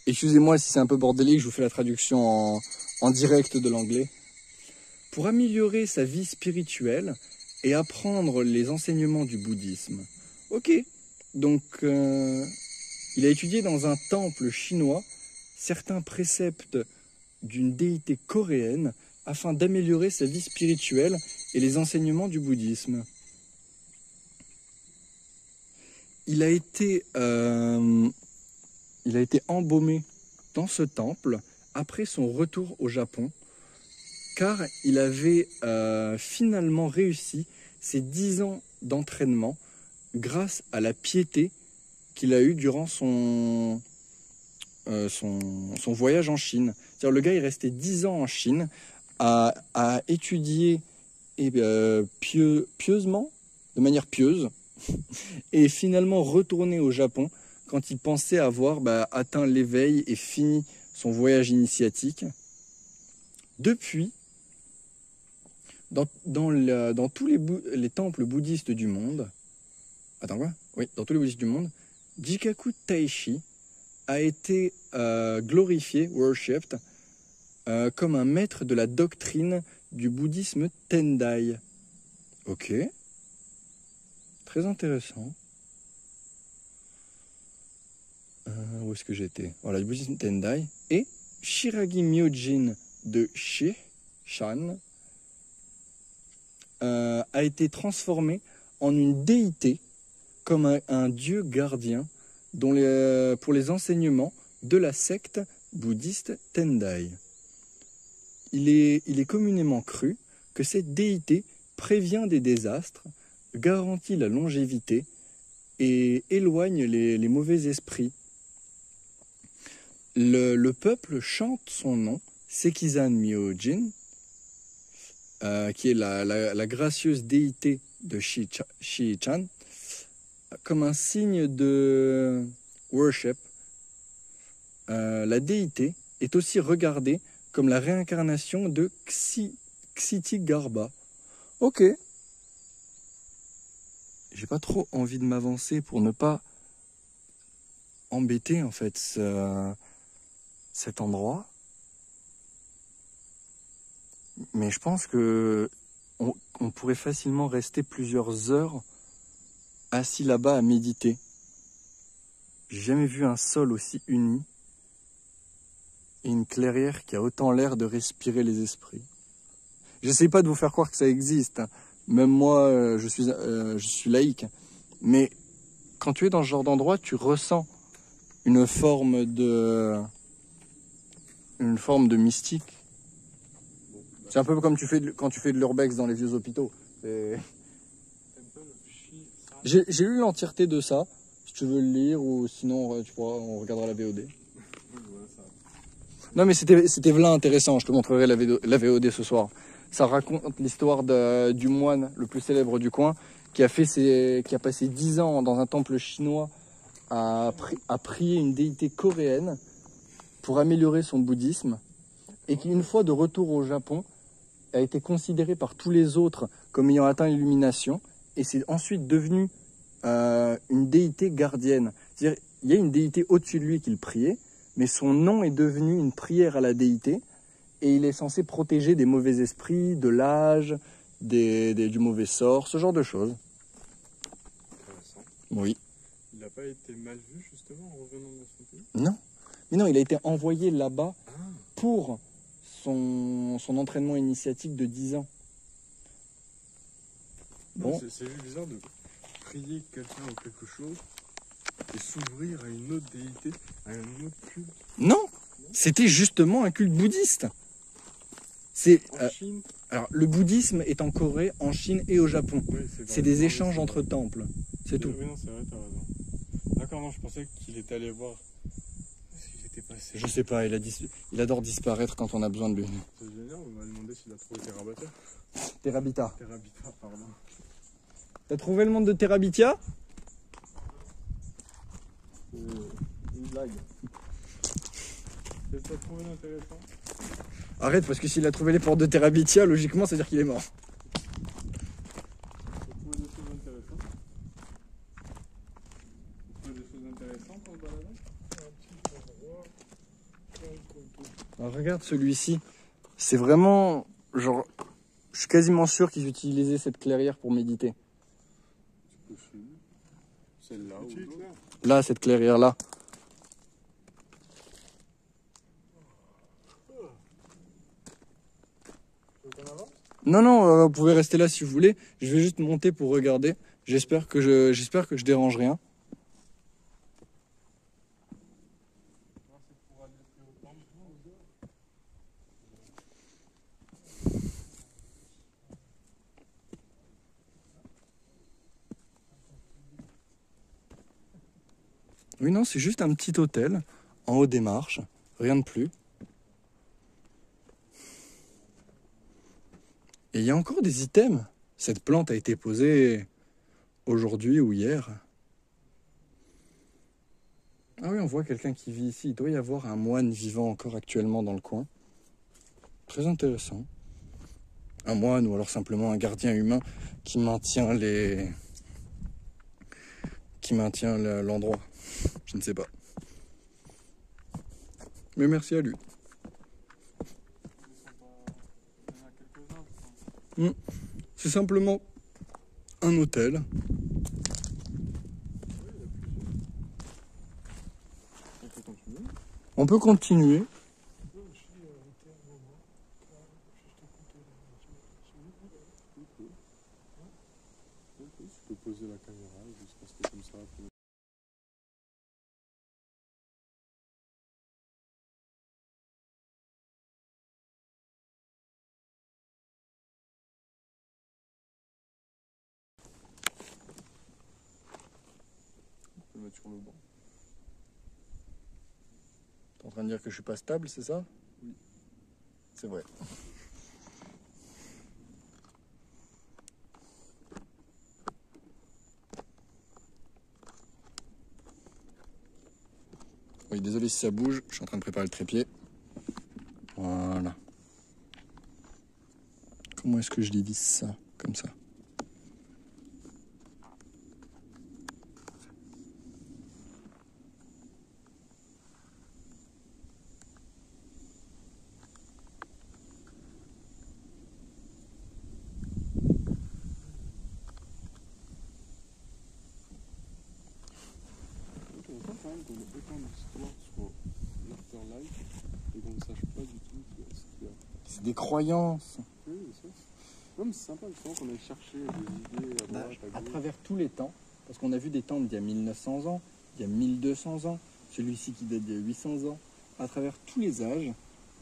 Excusez-moi si c'est un peu bordélique, je vous fais la traduction en direct de l'anglais. Pour améliorer sa vie spirituelle, et apprendre les enseignements du bouddhisme. Ok, donc il a étudié dans un temple chinois certains préceptes d'une déité coréenne afin d'améliorer sa vie spirituelle et les enseignements du bouddhisme. Il a été embaumé dans ce temple après son retour au Japon, car il avait finalement réussi ses 10 ans d'entraînement grâce à la piété qu'il a eue durant son voyage en Chine. C'est-à-dire, le gars est resté 10 ans en Chine à étudier pieusement, de manière pieuse, et finalement retourner au Japon quand il pensait avoir atteint l'éveil et fini son voyage initiatique. Depuis, dans tous les temples bouddhistes du monde, dans tous les bouddhistes du monde, Jikaku Taishi a été glorifié, worshipped, comme un maître de la doctrine du bouddhisme Tendai. Ok. Très intéressant. Où est-ce que j'étais? Voilà, le bouddhisme Tendai. Et Shiragi Myojin de Shan a été transformé en une déité, comme un dieu gardien pour les enseignements de la secte bouddhiste Tendai. Il est communément cru que cette déité prévient des désastres, garantit la longévité et éloigne les mauvais esprits. Le peuple chante son nom, Sekizan Myojin, qui est la gracieuse déité de Shi-chan, comme un signe de worship. La déité est aussi regardée comme la réincarnation de Ksitigarbha. Ok. J'ai pas trop envie de m'avancer pour ne pas embêter en fait cet endroit. Mais je pense que on pourrait facilement rester plusieurs heures assis là-bas à méditer. J'ai jamais vu un sol aussi uni et une clairière qui a autant l'air de respirer les esprits. J'essaie pas de vous faire croire que ça existe, hein. Même moi, je suis laïque. Mais quand tu es dans ce genre d'endroit, tu ressens une forme de mystique. C'est un peu comme quand tu fais de l'urbex dans les vieux hôpitaux. J'ai lu l'entièreté de ça. Si tu veux le lire, ou sinon on regardera la VOD. Non mais c'était vraiment intéressant. Je te montrerai la VOD ce soir. Ça raconte l'histoire du moine le plus célèbre du coin qui a passé 10 ans dans un temple chinois à prier une déité coréenne pour améliorer son bouddhisme, et qui, une fois de retour au Japon, a été considéré par tous les autres comme ayant atteint l'illumination, et c'est ensuite devenu une déité gardienne. C'est-à-dire, il y a une déité au-dessus de lui qu'il priait, mais son nom est devenu une prière à la déité, et il est censé protéger des mauvais esprits, de l'âge, du mauvais sort, ce genre de choses. Intéressant. Oui. Il n'a pas été mal vu, justement, en revenant dans son pays? Non. Mais non, il a été envoyé là-bas pour son entraînement initiatique de 10 ans. Bon. C'est juste bizarre de prier quelqu'un ou quelque chose et s'ouvrir à une autre déité, à un autre culte. Non, c'était justement un culte bouddhiste. C'est Chine. alors le bouddhisme est en Corée, en Chine et au Japon. Oui, c'est des échanges entre temples, c'est tout. Oui, non, c'est vrai, t'as raison. D'accord, non, je pensais qu'il était allé voir s'il était passé. Je sais pas, il adore disparaître quand on a besoin de lui. C'est génial, on m'a demandé s'il a trouvé Terabata. Terabita. Terabita, pardon. T'as trouvé le monde de Terabitia? Une blague. Qu'est-ce que t'as trouvé d'intéressant? Arrête, parce que s'il a trouvé les portes de Terabitia, logiquement, ça veut dire qu'il est mort. T'as trouvé des choses intéressantes? T'as trouvé des choses intéressantes en baladant? Alors, regarde celui-ci. C'est vraiment, genre, Je suis quasiment sûr qu'ils utilisaient cette clairière pour méditer. C'est possible. Celle-là ou Petite, l'autre. là. Là, cette clairière-là. Tu veux qu'on avance? Non, non, vous pouvez rester là si vous voulez. Je vais juste monter pour regarder. J'espère que je dérange rien. Oui, non, c'est juste un petit hôtel en haut des marches. Rien de plus. Et il y a encore des items. Cette plante a été posée aujourd'hui ou hier. Ah oui, on voit quelqu'un qui vit ici. Il doit y avoir un moine vivant encore actuellement dans le coin. Très intéressant. Un moine ou alors simplement un gardien humain qui maintient l'endroit. Je ne sais pas. Mais merci à lui. C'est simplement un hôtel. On peut continuer. On peut continuer. On peut aussi arrêter un moment, là, juste écouter la nature. Ok, tu peux poser la caméra et juste rester comme ça. On peut le mettre sur le banc. T'es en train de dire que je suis pas stable, c'est ça? Oui. C'est vrai. Oui, désolé si ça bouge, je suis en train de préparer le trépied. Voilà. Comment est-ce que je dévisse ça? Comme ça. On entend quand même qu'on a autant d'histoires sur l'afterlife et qu'on ne sache pas du tout ce qu'il y a. C'est des croyances. Oui, c'est ça. Non, mais c'est sympa justement qu'on aille chercher des idées à droite, à À gauche. travers tous les temps, parce qu'on a vu des temps d'il y a 1900 ans, il y a 1200 ans, celui-ci qui date d'il y a 800 ans. À travers tous les âges,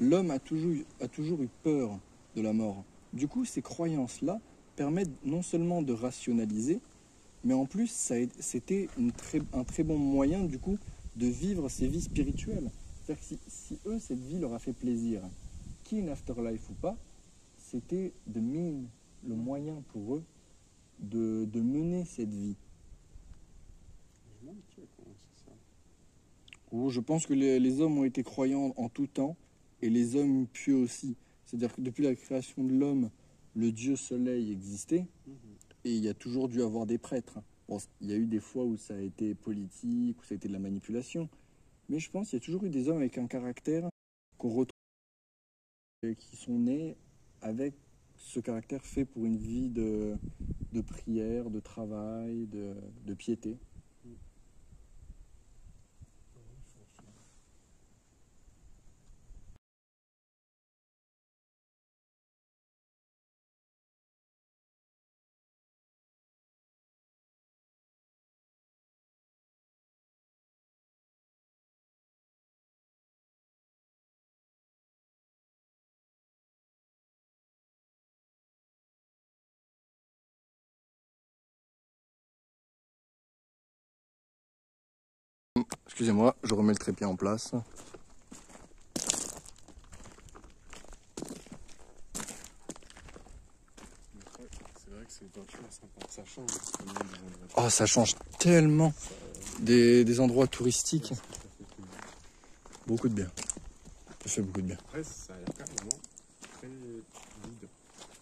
l'homme a toujours eu peur de la mort. Du coup, ces croyances-là permettent non seulement de rationaliser, mais en plus, c'était un très bon moyen, du coup, de vivre ces vies spirituelles. C'est-à-dire que si eux, cette vie leur a fait plaisir, qu'il y ait une afterlife ou pas, c'était le moyen pour eux de mener cette vie. Je me demande qui a commencé ça. Oh, je pense que les hommes ont été croyants en tout temps, et les hommes pieux aussi. C'est-à-dire que depuis la création de l'homme, le dieu soleil existait, et il y a toujours dû avoir des prêtres. Bon, il y a eu des fois où ça a été politique, où ça a été de la manipulation, mais je pense qu'il y a toujours eu des hommes avec un caractère qu'on retrouve, qui sont nés avec ce caractère fait pour une vie de prière, de travail, de piété. Excusez-moi, je remets le trépied en place. C'est vrai que c'est vachement sympa. Ça change justement des endroits. Oh, ça change tellement des endroits touristiques. Ça fait plaisir. Beaucoup de bien. Ça fait beaucoup de bien. Après, ça a l'air carrément très vide.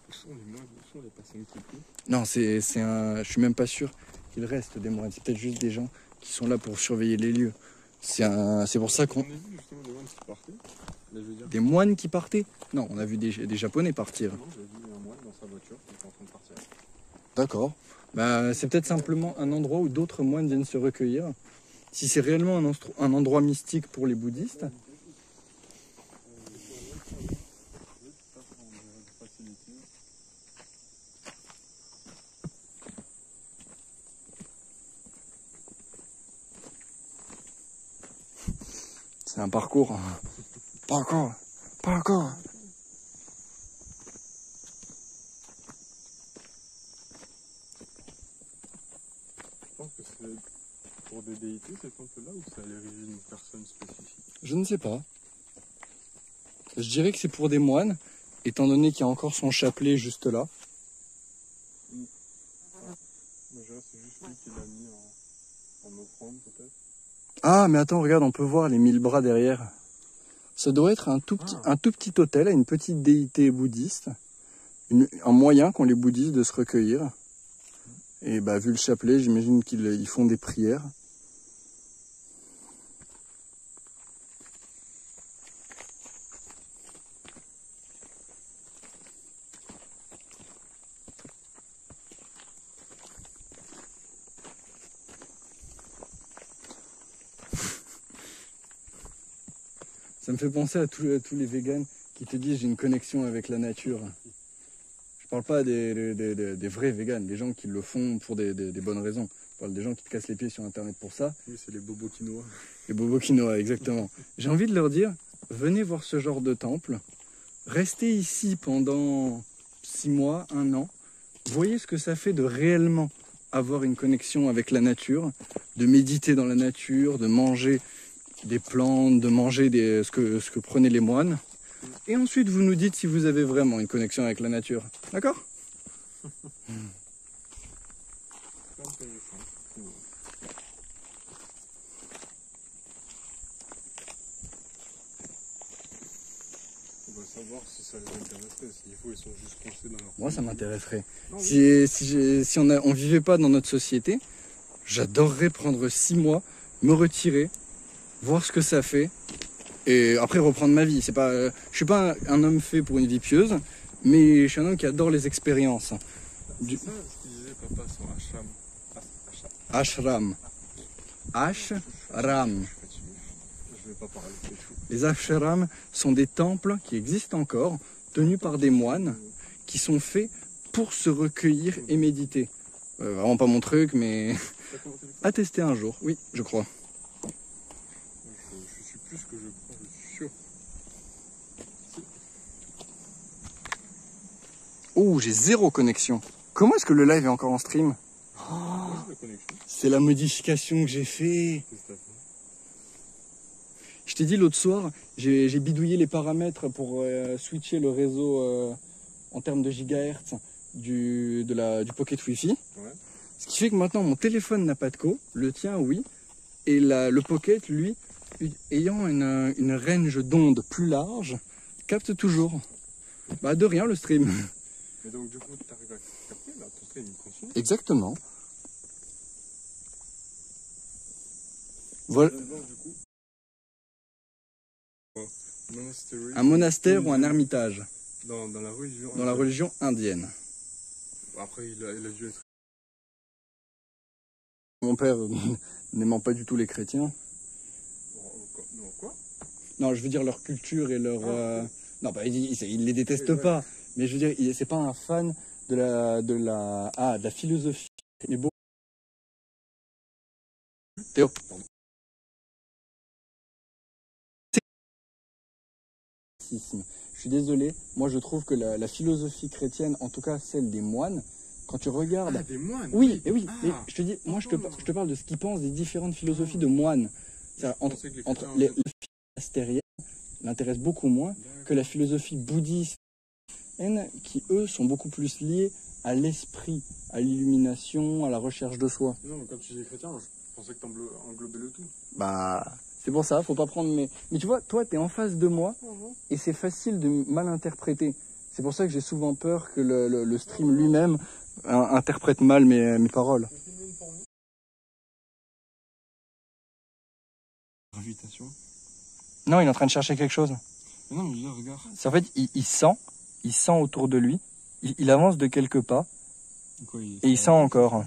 Où sont les moines? Où sont les personnes qui prient? Non, je suis même pas sûr qu'il reste des moines. C'est peut-être juste des gens qui sont là pour surveiller les lieux. C'est pour ça qu'on... On a vu justement des moines qui partaient. Là, je veux dire, Des moines qui partaient? Non, on a vu des Japonais partir. non, j'ai vu un moine dans sa D'accord. Bah, c'est peut-être simplement un endroit où d'autres moines viennent se recueillir. Si c'est réellement un endroit mystique pour les bouddhistes. C'est un parcours. Pas encore. Pas encore. Je pense que c'est pour des déités ces temples-là ou c'est à l'origine d'une personne spécifique? Je ne sais pas. Je dirais que c'est pour des moines, étant donné qu'il y a encore son chapelet juste là. Moi je dirais que c'est juste lui qui l'a mis en offrande peut-être. Ah, mais attends, regarde, on peut voir les 1000 bras derrière. Ça doit être un tout petit autel à une petite déité bouddhiste. Un moyen qu'ont les bouddhistes de se recueillir. Et bah, vu le chapelet, j'imagine qu'ils font des prières. Ça me fait penser à tous les végans qui te disent j'ai une connexion avec la nature. Je parle pas des vrais végans, des gens qui le font pour des bonnes raisons. Je parle des gens qui te cassent les pieds sur internet pour ça. Oui, c'est les bobos quinoa. Les bobos quinoa, exactement. J'ai envie de leur dire, venez voir ce genre de temple, restez ici pendant 6 mois, 1 an, voyez ce que ça fait de réellement avoir une connexion avec la nature, de méditer dans la nature, de manger des plantes, de manger ce que prenaient les moines. Et ensuite, vous nous dites si vous avez vraiment une connexion avec la nature. D'accord? On va savoir si ça les intéresserait. S'il faut, ils sont juste coincés dans leur... Moi, ça m'intéresserait. Non, Si on vivait pas dans notre société, j'adorerais prendre 6 mois, me retirer, voir ce que ça fait, et après reprendre ma vie. Je suis pas un homme fait pour une vie pieuse, mais je suis un homme qui adore les expériences. C'est ça ce qu'il disait papa sur ashram. Ashram. Ashram. Je vais pas parler, c'est fou. Les ashrams sont des temples qui existent encore, tenus par des moines, qui sont faits pour se recueillir et méditer. Vraiment pas mon truc, mais à tester un jour, oui, je crois. Je suis plus que je crois, je suis sûr. Oh, j'ai 0 connexion. Comment est-ce que le live est encore en stream? La connexion. C'est la modification que j'ai fait. Qu'est-ce que t'as fait? Je t'ai dit l'autre soir, j'ai bidouillé les paramètres pour switcher le réseau en termes de gigahertz du Pocket Wi-Fi. Ouais. Ce qui fait que maintenant mon téléphone n'a pas de le tien oui, et le Pocket lui, ayant une range d'onde plus large, capte toujours. Bah de rien le stream. Mais donc du coup, t'arrives à capter là, ton stream il continue. Exactement. Voilà. Donc, du coup, monastery. Un monastère ou un ermitage Dans la religion. dans la religion indienne. Après, il a dû être. Mon père n'aimant pas du tout les chrétiens. Non, quoi? Non, je veux dire leur culture et leur... Non, bah, il les déteste pas. Mais je veux dire, c'est pas un fan de la philosophie. Mais bon. Théo. Je suis désolé, moi je trouve que la philosophie chrétienne, en tout cas celle des moines, quand tu regardes... Ah, des moines. Oui, et oui, Ah. mais je te dis, moi je te parle de ce qu'ils pensent des différentes philosophies de moines. Entre les monastériennes l'intéressent beaucoup moins que la philosophie bouddhiste, qui eux sont beaucoup plus liés à l'esprit, à l'illumination, à la recherche de soi. Non, mais quand tu dis chrétien, je pensais que t'englobais le tout. Bah, c'est pour ça, faut pas prendre mes... Mais tu vois, toi, t'es en face de moi, et c'est facile de mal interpréter. C'est pour ça que j'ai souvent peur que le stream lui-même interprète mal mes paroles. Gravitation. Non, il est en train de chercher quelque chose. Mais non, mais là, regarde. C'est en fait, il sent autour de lui, il avance de quelques pas, Quoi, Et il sent encore.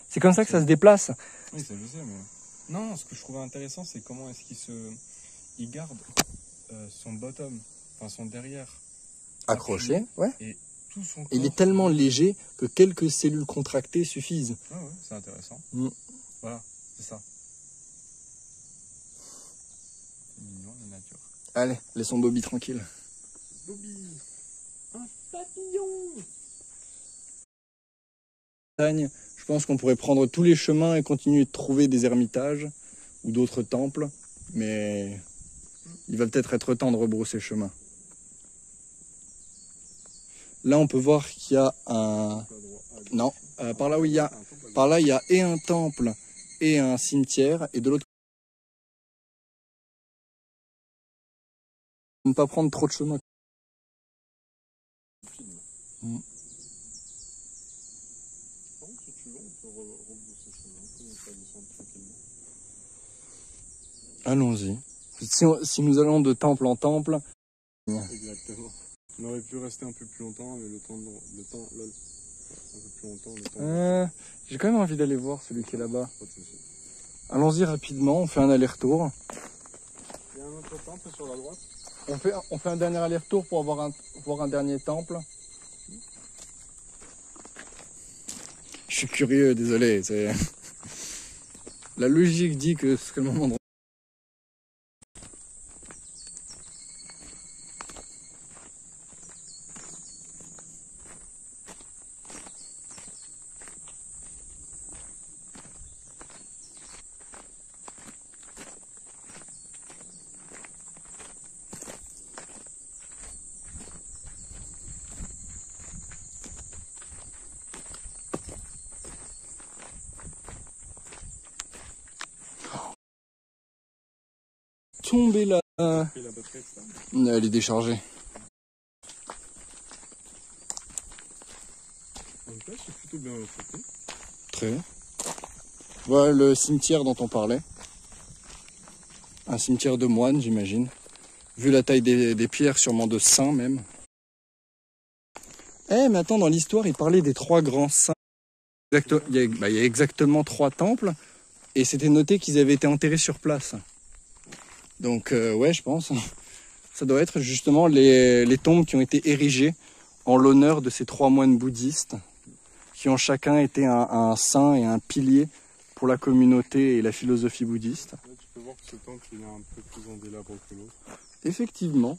C'est comme ça que ça se déplace. Oui, ça je sais, mais... Non, ce que je trouvais intéressant, c'est comment est-ce il garde son bottom, enfin son derrière. Accroché, ouais. Et tout son corps... Il est tellement léger que quelques cellules contractées suffisent. Ah ouais, c'est intéressant. Voilà, c'est ça. C'est mignon, la nature. Allez, laissons Bobby tranquille. Bobby, un papillon. Je pense qu'on pourrait prendre tous les chemins et continuer de trouver des ermitages ou d'autres temples, mais il va peut-être être temps de rebrousser chemin. Là, on peut voir qu'il y a un... Non, par là où il y a... Par là, il y a et un temple et un cimetière, et de l'autre... Ne pas prendre trop de chemin. Allons-y. Si nous allons de temple en temple... Exactement. On aurait pu rester un peu plus longtemps, mais le temps, lol. Un peu plus longtemps, le temps. J'ai quand même envie d'aller voir celui qui est là-bas. Pas de souci. Allons-y rapidement, on fait un aller-retour. Il y a un autre temple sur la droite. On fait un dernier aller-retour pour voir un dernier temple. Je suis curieux, désolé. La logique dit que ce serait le moment de... Tomber là. Et la batterie, etc. Elle est déchargée. En tout cas, c'est plutôt bien traité. Très. Voilà le cimetière dont on parlait. Un cimetière de moines, j'imagine. Vu la taille des pierres, sûrement de saints même. Mais attends, dans l'histoire, il parlait des 3 grands saints. Il y a exactement 3 temples. Et c'était noté qu'ils avaient été enterrés sur place. Donc, ouais, je pense. Ça doit être justement les tombes qui ont été érigées en l'honneur de ces 3 moines bouddhistes, qui ont chacun été un saint et un pilier pour la communauté et la philosophie bouddhiste. Là, tu peux voir que ce temple il est un peu plus en délabre que l'autre. Effectivement.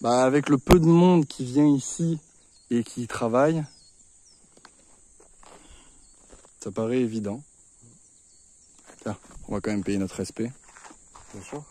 Avec le peu de monde qui vient ici et qui y travaille, ça paraît évident. Tiens, on va quand même payer notre respect. Bien sûr.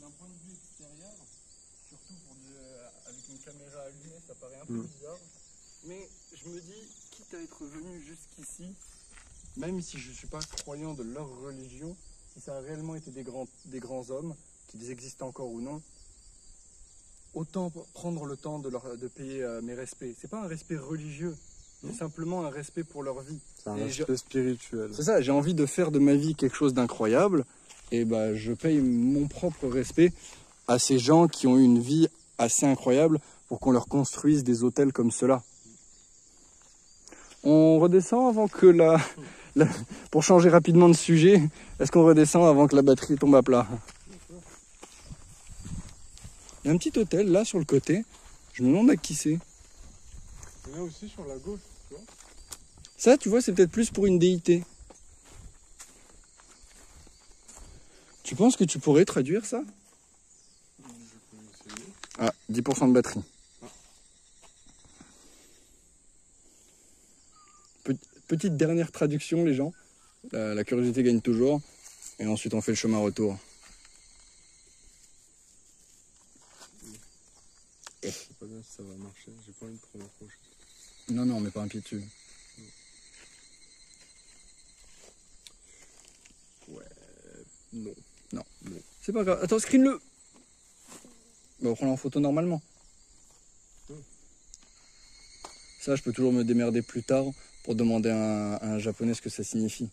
D'un point de vue extérieur, surtout avec une caméra allumée, ça paraît un peu bizarre. Mais je me dis, quitte à être venu jusqu'ici, même si je ne suis pas croyant de leur religion, si ça a réellement été des grands hommes, qu'ils existent encore ou non, autant prendre le temps de payer mes respects. C'est pas un respect religieux, c'est simplement un respect pour leur vie. C'est un respect spirituel. C'est ça, j'ai envie de faire de ma vie quelque chose d'incroyable. Et je paye mon propre respect à ces gens qui ont eu une vie assez incroyable pour qu'on leur construise des hôtels comme cela. On redescend avant que pour changer rapidement de sujet, est-ce qu'on redescend avant que la batterie tombe à plat? Il y a un petit hôtel là sur le côté, je me demande à qui c'est. Il y en a aussi sur la gauche, tu vois. Ça, tu vois, c'est peut-être plus pour une déité. Tu penses que tu pourrais traduire ça? Je Ah, 10% de batterie. Petite dernière traduction, les gens. La curiosité gagne toujours. Et ensuite, on fait le chemin retour. Je sais pas bien si ça va marcher. J'ai pas envie de trop m'approcher. Non, on met pas un pied dessus. Ouais. Non. Non. C'est pas grave. Attends, screen-le. Bah, on prend en photo normalement. Ça, je peux toujours me démerder plus tard pour demander à un japonais ce que ça signifie.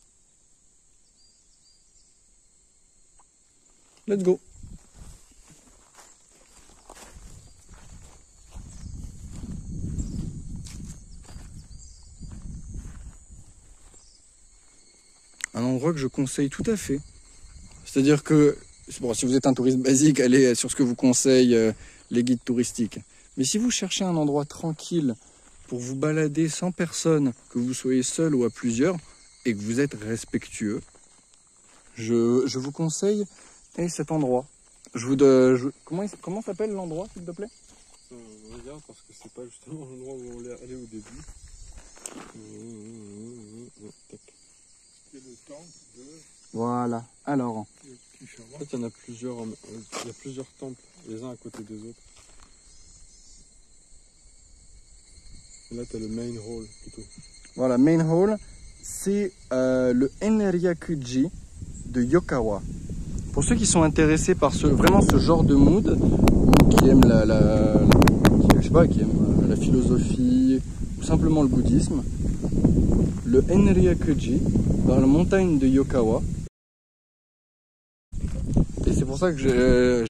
Let's go. Un endroit que je conseille tout à fait. C'est-à-dire que, bon, si vous êtes un touriste basique, allez sur ce que vous conseillent les guides touristiques. Mais si vous cherchez un endroit tranquille pour vous balader sans personne, que vous soyez seul ou à plusieurs, et que vous êtes respectueux, je vous conseille cet endroit. Comment s'appelle l'endroit, s'il te plaît? Regarde, parce que c'est pas justement l'endroit où on voulait aller au début. Tac. C'est le temple de Voilà. Alors, En fait, il y en a plusieurs. Il y a plusieurs temples, les uns à côté des autres. Et là, tu as le main hall plutôt. voilà, main hall, c'est le Enryakuji de Yokawa. Pour ceux qui sont intéressés par vraiment ce genre de mood, ou qui aiment qui aiment la philosophie, ou simplement le bouddhisme, le Enryakuji, dans la montagne de Yokawa. Et c'est pour ça que